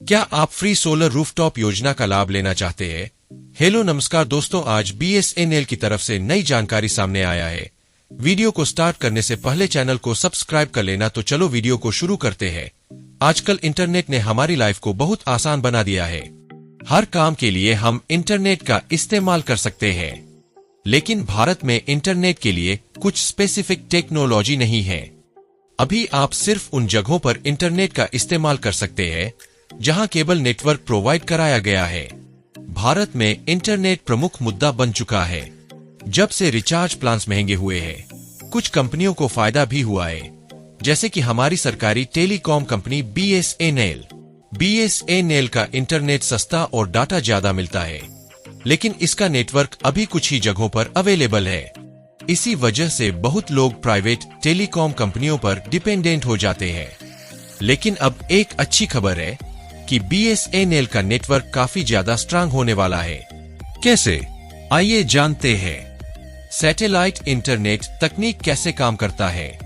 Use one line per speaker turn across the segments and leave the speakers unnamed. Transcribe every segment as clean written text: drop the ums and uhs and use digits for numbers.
क्या आप free solar rooftop योजना का लाभ लेना चाहते हैं? हेलो नमस्कार दोस्तों, आज BSNL की तरफ से नई जानकारी सामने आया है। वीडियो को स्टार्ट करने से पहले चैनल को सब्सक्राइब कर लेना। तो चलो वीडियो को शुरू करते हैं। आजकल इंटरनेट ने हमारी लाइफ को बहुत आसान बना दिया है। हर काम के लिए हम इंटरनेट का इस्तेमाल कर सकते हैं, लेकिन भारत में इंटरनेट के लिए कुछ स्पेसिफिक टेक्नोलॉजी नहीं है। अभी आप सिर्फ उन जगहों पर इंटरनेट का इस्तेमाल कर सकते हैं जहां केबल नेटवर्क प्रोवाइड कराया गया है। भारत में इंटरनेट प्रमुख मुद्दा बन चुका है। जब से रिचार्ज प्लान्स महंगे हुए हैं, कुछ कंपनियों को फायदा भी हुआ है, जैसे कि हमारी सरकारी टेलीकॉम कंपनी BSNL। BSNL का इंटरनेट सस्ता और डाटा ज्यादा मिलता है, लेकिन इसका नेटवर्क अभी कुछ ही जगहों पर अवेलेबल है। इसी वजह से बहुत लोग प्राइवेट टेलीकॉम कंपनियों पर डिपेंडेंट हो जाते हैं। लेकिन अब एक अच्छी खबर है कि BSNL का नेटवर्क काफी ज्यादा स्ट्रांग होने वाला है। कैसे? आइए जानते हैं। सैटेलाइट इंटरनेट तकनीक कैसे काम करता है।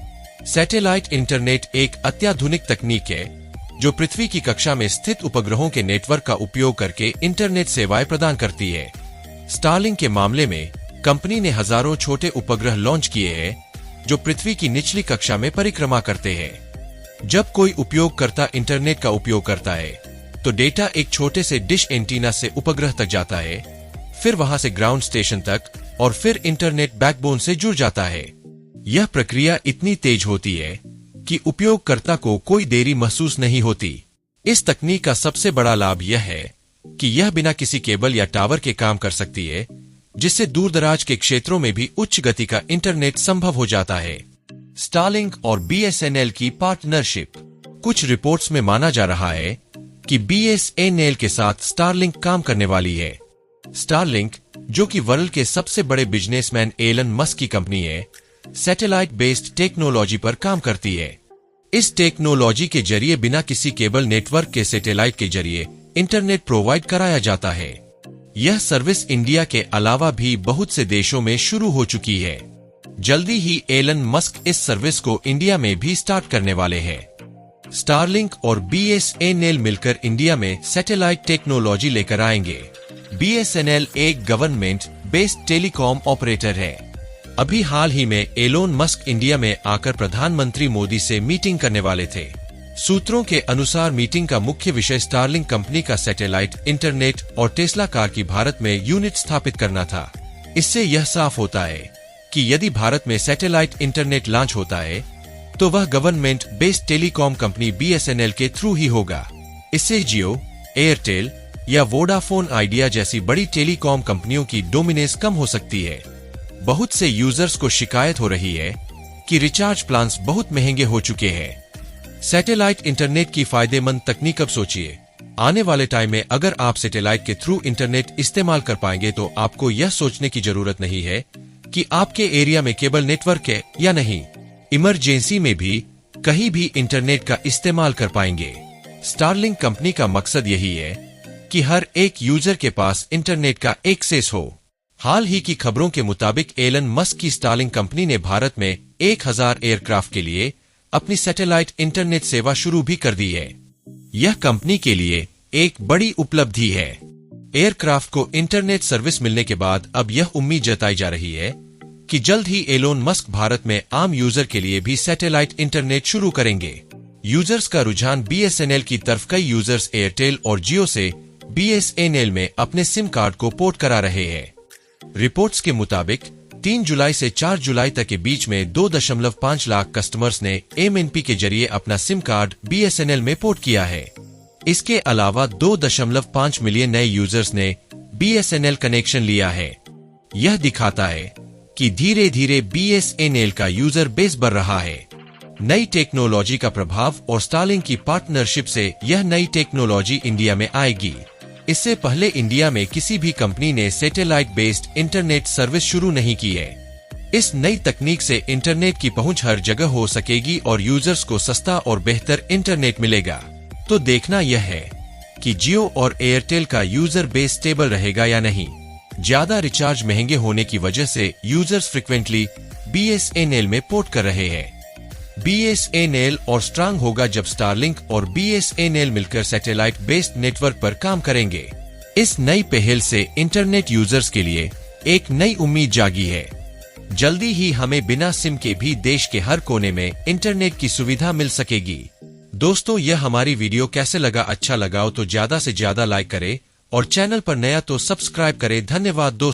सैटेलाइट इंटरनेट एक अत्याधुनिक तकनीक है जो पृथ्वी की कक्षा में स्थित उपग्रहों के नेटवर्क का उपयोग करके इंटरनेट सेवाएं प्रदान करती है। स्टारलिंक के मामले में कंपनी ने हजारों छोटे उपग्रह लॉन्च किए हैं जो पृथ्वी की निचली कक्षा में परिक्रमा करते हैं। जब कोई उपयोगकर्ता इंटरनेट का उपयोग करता है तो डेटा एक छोटे से डिश एंटीना से उपग्रह तक जाता है, फिर वहां से ग्राउंड स्टेशन तक और फिर इंटरनेट बैकबोन से जुड़ जाता है। यह प्रक्रिया इतनी तेज होती है कि उपयोगकर्ता को कोई देरी महसूस नहीं होती। इस तकनीक का सबसे बड़ा लाभ यह है कि यह बिना किसी केबल या टावर के काम कर सकती है, जिससे दूरदराज के क्षेत्रों में भी उच्च गति का इंटरनेट संभव हो जाता है। स्टारलिंक और BSNL की पार्टनरशिप। कुछ रिपोर्ट्स में माना जा रहा है कि BSNL के साथ स्टारलिंक काम करने वाली है। स्टारलिंक, जो कि वर्ल्ड के सबसे बड़े बिजनेसमैन एलन मस्क की कंपनी है, सैटेलाइट बेस्ड टेक्नोलॉजी पर काम करती है। इस टेक्नोलॉजी के जरिए बिना किसी केबल नेटवर्क के सैटेलाइट के जरिए इंटरनेट प्रोवाइड कराया जाता है। यह सर्विस इंडिया के अलावा भी बहुत से देशों में शुरू हो चुकी है। जल्दी ही एलन मस्क इस सर्विस को इंडिया में भी स्टार्ट करने वाले हैं। स्टारलिंक और BSNL मिलकर इंडिया में सैटेलाइट टेक्नोलॉजी लेकर आएंगे। BSNL एक गवर्नमेंट बेस्ड टेलीकॉम ऑपरेटर है। अभी हाल ही में एलोन मस्क इंडिया में आकर प्रधानमंत्री मोदी से मीटिंग करने वाले थे। सूत्रों के अनुसार मीटिंग का मुख्य विषय स्टारलिंक कंपनी का सैटेलाइट इंटरनेट और टेस्ला कार की भारत में यूनिट स्थापित करना था। इससे यह साफ होता है कि यदि भारत में सैटेलाइट इंटरनेट लॉन्च होता है तो वह government based telecom company BSNL के थ्रू ही होगा। इससे जियो, एयरटेल या वोडाफोन आइडिया जैसी बड़ी टेलीकॉम कंपनियों की डोमिनेंस कम हो सकती है। बहुत से यूजर्स को शिकायत हो रही है कि रिचार्ज प्लान्स बहुत महंगे हो चुके हैं। सैटेलाइट इंटरनेट की फायदेमंद तकनीक। अब सोचिए, आने वाले टाइम में अगर आप सैटेलाइट के थ्रू इंटरनेट इस्तेमाल कर पाएंगे तो आपको यह सोचने की जरूरत नहीं है कि आपके एरिया में केबल नेटवर्क है या नहीं। इमरजेंसी में भी कहीं भी इंटरनेट का इस्तेमाल कर पाएंगे। स्टारलिंक कंपनी का मकसद यही है कि हर एक यूजर के पास इंटरनेट का एक्सेस हो। हाल ही की खबरों के मुताबिक एलन मस्क की स्टारलिंक कंपनी ने भारत में 1000 एयरक्राफ्ट के लिए अपनी सैटेलाइट इंटरनेट सेवा शुरू भी कर दी है। यह कंपनी के लिए एक बड़ी उपलब्धि है। एयरक्राफ्ट को इंटरनेट सर्विस मिलने के बाद अब यह उम्मीद जताई जा रही है कि जल्द ही एलोन मस्क भारत में आम यूजर के लिए भी सैटेलाइट इंटरनेट शुरू करेंगे। यूजर्स का रुझान BSNL की तरफ। कई यूजर्स एयरटेल और जियो से BSNL में अपने सिम कार्ड को पोर्ट करा रहे हैं। रिपोर्ट्स के मुताबिक 3 जुलाई से 4 जुलाई तक के बीच में 2.5 लाख कस्टमर्स ने MNP के जरिए अपना सिम कार्ड BSNL में पोर्ट किया है। इसके अलावा 2.5 मिलियन नए यूजर्स ने BSNL कनेक्शन लिया है। यह दिखाता है कि धीरे धीरे BSNL का यूजर बेस बढ़ रहा है। नई टेक्नोलॉजी का प्रभाव और स्टारलिंक की पार्टनरशिप से यह नई टेक्नोलॉजी इंडिया में आएगी। इससे पहले इंडिया में किसी भी कंपनी ने सैटेलाइट बेस्ड इंटरनेट सर्विस शुरू नहीं की है। इस नई तकनीक से इंटरनेट की पहुंच हर जगह हो सकेगी और यूजर्स को सस्ता और बेहतर इंटरनेट मिलेगा। तो देखना यह है कि जियो और एयरटेल का यूजर बेस स्टेबल रहेगा या नहीं। ज्यादा रिचार्ज महंगे होने की वजह से यूजर्स फ्रिक्वेंटली BSNL में पोर्ट कर रहे हैं। BSNL और स्ट्रांग होगा जब स्टारलिंक और BSNL मिलकर सैटेलाइट बेस्ड नेटवर्क पर काम करेंगे। इस नई पहल से इंटरनेट यूजर्स के लिए एक नई उम्मीद जागी है। जल्दी ही हमें बिना सिम के भी देश के हर कोने में इंटरनेट की सुविधा मिल सकेगी। दोस्तों, यह हमारी वीडियो कैसे लगा? अच्छा लगा हो तो ज्यादा से ज्यादा लाइक करें और चैनल पर नया तो सब्सक्राइब करें। धन्यवाद दोस्तों।